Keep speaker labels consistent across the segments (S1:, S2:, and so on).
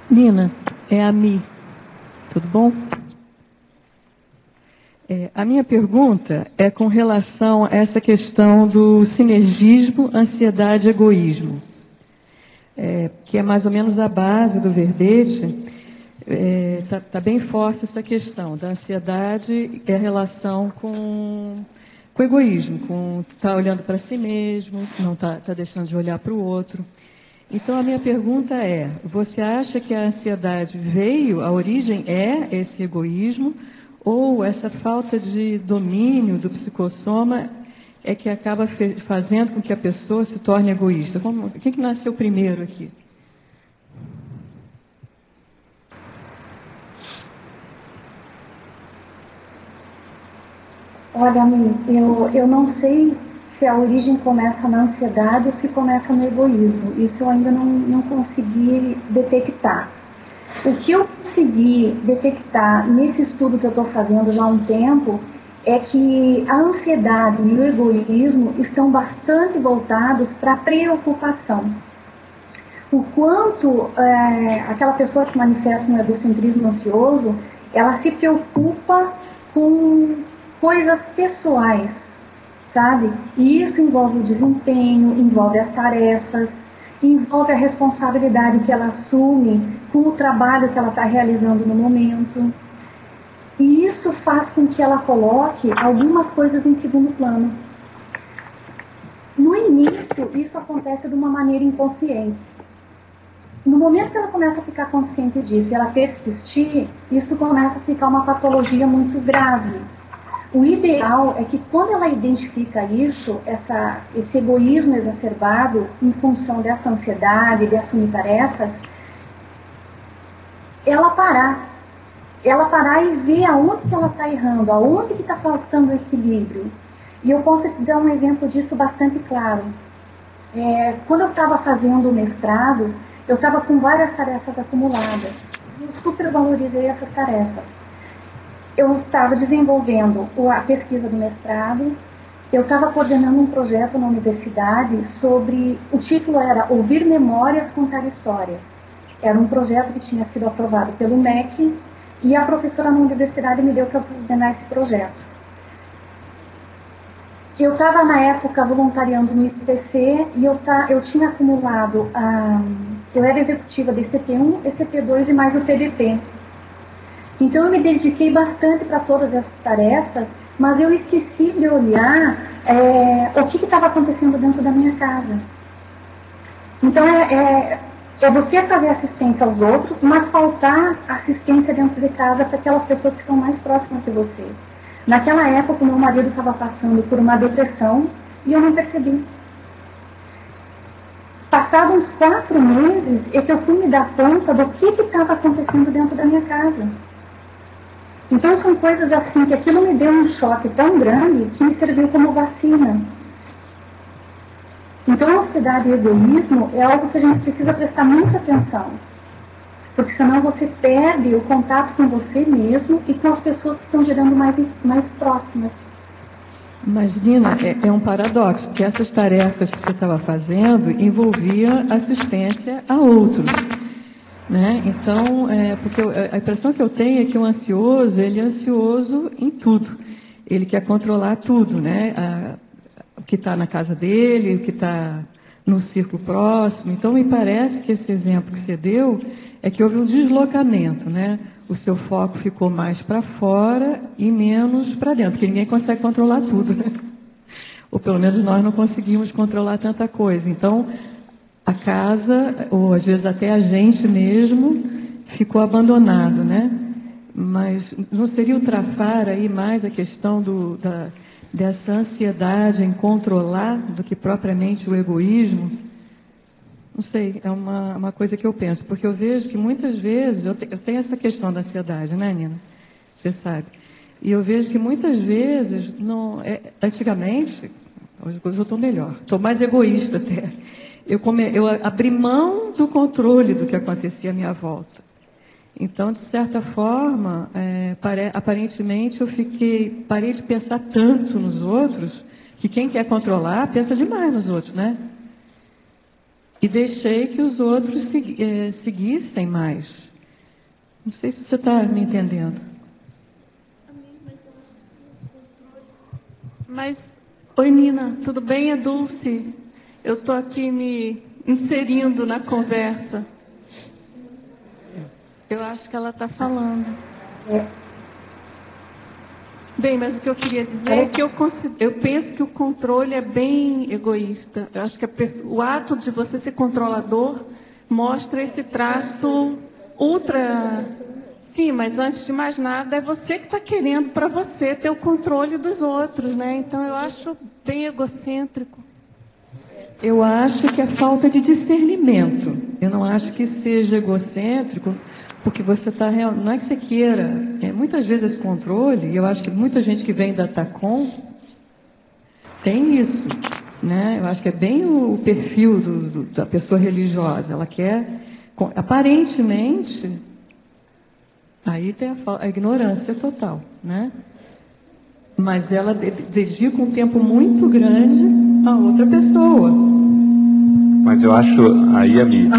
S1: Nina, é a Mi. Tudo bom? A minha pergunta é com relação a essa questão do sinergismo, ansiedade e egoísmo, que é mais ou menos a base do verbete. Tá bem forte essa questão da ansiedade e a relação com o egoísmo, com estar olhando para si mesmo, não tá deixando de olhar para o outro. Então, a minha pergunta é, você acha que a ansiedade veio, a origem é esse egoísmo, ou essa falta de domínio do psicossoma é que acaba fazendo com que a pessoa se torne egoísta? Quem que nasceu primeiro aqui?
S2: Olha, Ami, eu não sei se a origem começa na ansiedade ou se começa no egoísmo. Isso eu ainda não consegui detectar. O que eu consegui detectar nesse estudo que eu estou fazendo já há um tempo é que a ansiedade e o egoísmo estão bastante voltados para a preocupação. O quanto aquela pessoa que manifesta um egocentrismo ansioso, ela se preocupa com coisas pessoais, sabe? E isso envolve o desempenho, envolve as tarefas, envolve a responsabilidade que ela assume com o trabalho que ela está realizando no momento. E isso faz com que ela coloque algumas coisas em segundo plano. No início, isso acontece de uma maneira inconsciente. No momento que ela começa a ficar consciente disso e ela persistir, isso começa a ficar uma patologia muito grave. O ideal é que quando ela identifica isso, esse egoísmo exacerbado em função dessa ansiedade de assumir tarefas, ela parar e ver aonde que ela está errando, aonde que está faltando o equilíbrio. E eu posso te dar um exemplo disso bastante claro. Quando eu estava fazendo o mestrado, eu estava com várias tarefas acumuladas. Eu super valorizei essas tarefas. Eu estava desenvolvendo a pesquisa do mestrado, eu estava coordenando um projeto na universidade sobre... O título era Ouvir Memórias, Contar Histórias. Era um projeto que tinha sido aprovado pelo MEC e a professora na universidade me deu para coordenar esse projeto. Eu estava, na época, voluntariando no IPC e eu tinha acumulado... eu era executiva de ECP1, ECP2 e mais o PDP. Então, eu me dediquei bastante para todas essas tarefas, mas eu esqueci de olhar o que estava acontecendo dentro da minha casa. Então, é você fazer assistência aos outros, mas faltar assistência dentro de casa para aquelas pessoas que são mais próximas de você. Naquela época, o meu marido estava passando por uma depressão e eu não percebi. Passados uns 4 meses, é que eu fui me dar conta do que estava acontecendo dentro da minha casa. Então, são coisas assim, que aquilo me deu um choque tão grande que me serviu como vacina. Então, a ansiedade e o egoísmo é algo que a gente precisa prestar muita atenção. Porque senão você perde o contato com você mesmo e com as pessoas que estão gerando mais próximas.
S1: Mas, Nina, é um paradoxo, porque essas tarefas que você estava fazendo envolvia assistência a outros. Né? Então, porque a impressão que eu tenho é que o ansioso, ele é ansioso em tudo. Ele quer controlar tudo, né? O que está na casa dele, o que está no círculo próximo. Então, me parece que esse exemplo que você deu é que houve um deslocamento, né? O seu foco ficou mais para fora e menos para dentro, porque ninguém consegue controlar tudo, né? Ou pelo menos nós não conseguimos controlar tanta coisa. Então, a casa, ou às vezes até a gente mesmo, ficou abandonado, né? Mas não seria o trafar aí mais a questão dessa ansiedade em controlar do que propriamente o egoísmo? Não sei, é uma coisa que eu penso, porque eu vejo que muitas vezes, eu tenho essa questão da ansiedade, né, Nina? Você sabe. E eu vejo que muitas vezes, antigamente, hoje eu estou melhor, estou mais egoísta até. Eu abri mão do controle do que acontecia à minha volta. Então, de certa forma, aparentemente eu parei de pensar tanto nos outros, que quem quer controlar pensa demais nos outros, né? e deixei que os outros seguissem mais. Não sei se você está me entendendo.
S3: Mas, oi Nina, tudo bem? É Dulce. Eu estou aqui me inserindo na conversa. Eu acho que ela está falando. Bem, mas o que eu queria dizer é que eu penso que o controle é bem egoísta. Eu acho que o ato de você ser controlador mostra esse traço ultra... Sim, mas antes de mais nada, é você que está querendo para você ter o controle dos outros, né? Então, eu acho bem egocêntrico.
S1: Eu acho que é falta de discernimento. Eu não acho que seja egocêntrico, porque você está... Não é que você queira. Muitas vezes esse controle, e eu acho que muita gente que vem da TACOM tem isso, né? Eu acho que é bem o perfil da pessoa religiosa. Ela quer, aparentemente... Aí tem a ignorância total, né? Mas ela dedica um tempo muito grande a outra pessoa.
S4: Mas eu acho, aí, amigo...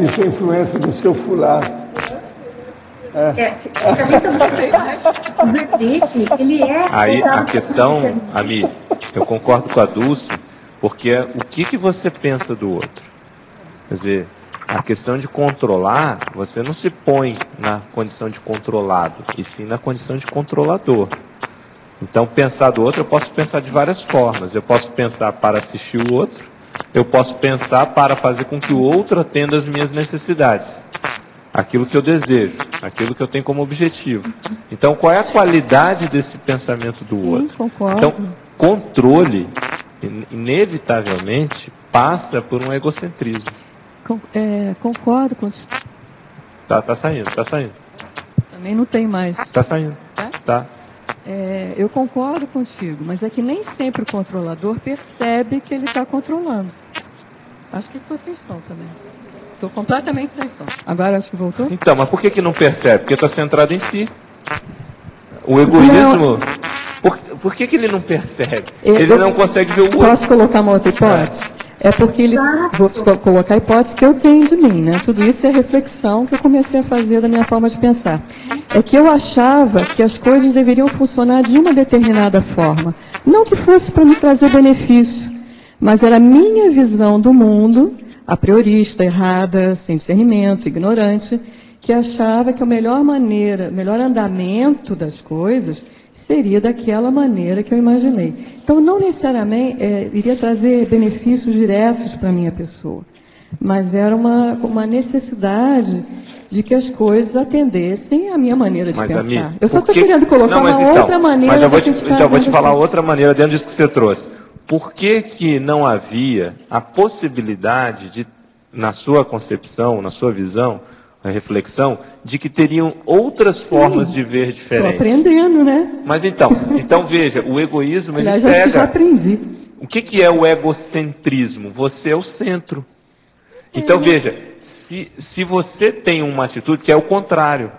S5: Isso é influência do seu fular.
S4: Aí a questão, Ami, eu concordo com a Dulce, porque o que você pensa do outro? Quer dizer, a questão de controlar, você não se põe na condição de controlado, e sim na condição de controlador. Então, pensar do outro, eu posso pensar de várias formas. Eu posso pensar para assistir o outro, eu posso pensar para fazer com que o outro atenda às minhas necessidades. Aquilo que eu desejo, aquilo que eu tenho como objetivo. Então, qual é a qualidade desse pensamento do outro?
S1: Concordo.
S4: Então, controle, inevitavelmente, passa por um egocentrismo.
S1: Concordo contigo.
S4: Tá saindo.
S1: Também não tem mais.
S4: Tá saindo. Tá.
S1: Eu concordo contigo, mas é que nem sempre o controlador percebe que ele está controlando. Acho que estou sem som também. Estou completamente sem som. Agora acho que voltou?
S4: Então, mas por que não percebe? Porque está centrado em si. O egoísmo... Por que ele não percebe? Ele não consegue ver o outro.
S1: Posso colocar uma outra hipótese? É porque ele... Vou colocar a hipótese que eu tenho de mim, né? Tudo isso é reflexão que eu comecei a fazer da minha forma de pensar. É que eu achava que as coisas deveriam funcionar de uma determinada forma. Não que fosse para me trazer benefício, mas era a minha visão do mundo... a priorista, errada, sem discernimento, ignorante, que achava que a melhor maneira, o melhor andamento das coisas seria daquela maneira que eu imaginei. Então, não necessariamente iria trazer benefícios diretos para a minha pessoa, mas era uma necessidade de que as coisas atendessem à minha maneira de pensar.
S4: Amigo,
S1: eu só estou querendo colocar outra maneira.
S4: Mas eu vou te falar outra maneira dentro disso que você trouxe. Por que não havia a possibilidade de, na sua concepção, na sua visão, na reflexão, de que teriam outras formas de ver diferentes?
S1: Estou aprendendo, né?
S4: Mas então veja, o egoísmo, ele
S1: Aliás,
S4: cega.
S1: acho que já aprendi.
S4: O que é o egocentrismo? Você é o centro. Então veja, se você tem uma atitude que é o contrário,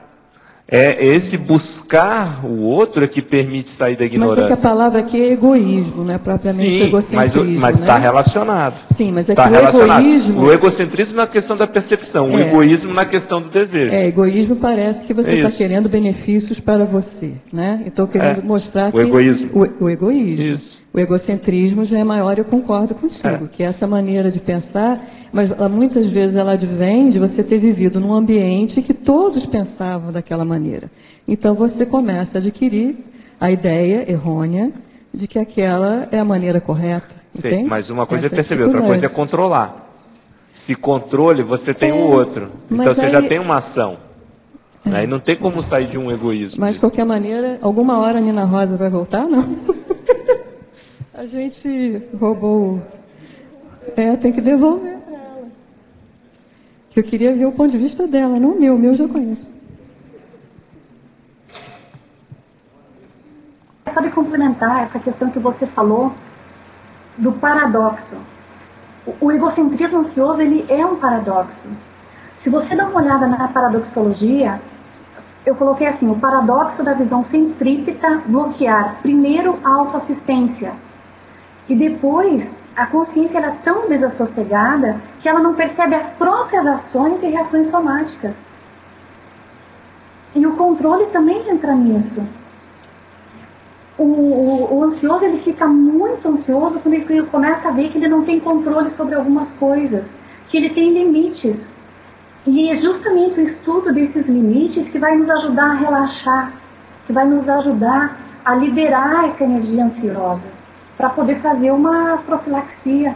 S4: esse buscar o outro é que permite sair da ignorância.
S1: Mas é que a palavra aqui é egoísmo, não é propriamente egocentrismo.
S4: Mas está relacionado.
S1: Sim, mas é que o egoísmo...
S4: O egocentrismo na questão da percepção, o egoísmo na questão do desejo.
S1: Egoísmo parece que você está querendo benefícios para você, né? Estou querendo mostrar que...
S4: O egoísmo.
S1: O egoísmo.
S4: Isso.
S1: O egocentrismo já é maior, eu concordo contigo, que essa maneira de pensar, mas muitas vezes ela advém de você ter vivido num ambiente que todos pensavam daquela maneira. Então você começa a adquirir a ideia errônea de que aquela é a maneira correta.
S4: Sim, mas uma coisa é perceber, outra coisa é controlar. Se controle, você tem o outro. Então você já tem uma ação. Aí não tem como sair de um egoísmo.
S1: Mas de qualquer maneira, alguma hora a Nina Rosa vai voltar, não? A gente roubou. Tem que devolver para ela. Que eu queria ver o ponto de vista dela, não o meu. O meu eu já conheço.
S2: Só de complementar essa questão que você falou do paradoxo. O egocentrismo ansioso, ele é um paradoxo. Se você dá uma olhada na paradoxologia, eu coloquei assim, o paradoxo da visão centrípeta, bloquear primeiro a autoassistência e depois a consciência ela é tão desassossegada que ela não percebe as próprias ações e reações somáticas. E o controle também entra nisso. O ansioso ele fica muito ansioso quando ele começa a ver que ele não tem controle sobre algumas coisas, que ele tem limites. E é justamente o estudo desses limites que vai nos ajudar a relaxar, que vai nos ajudar a liberar essa energia ansiosa, para poder fazer uma profilaxia.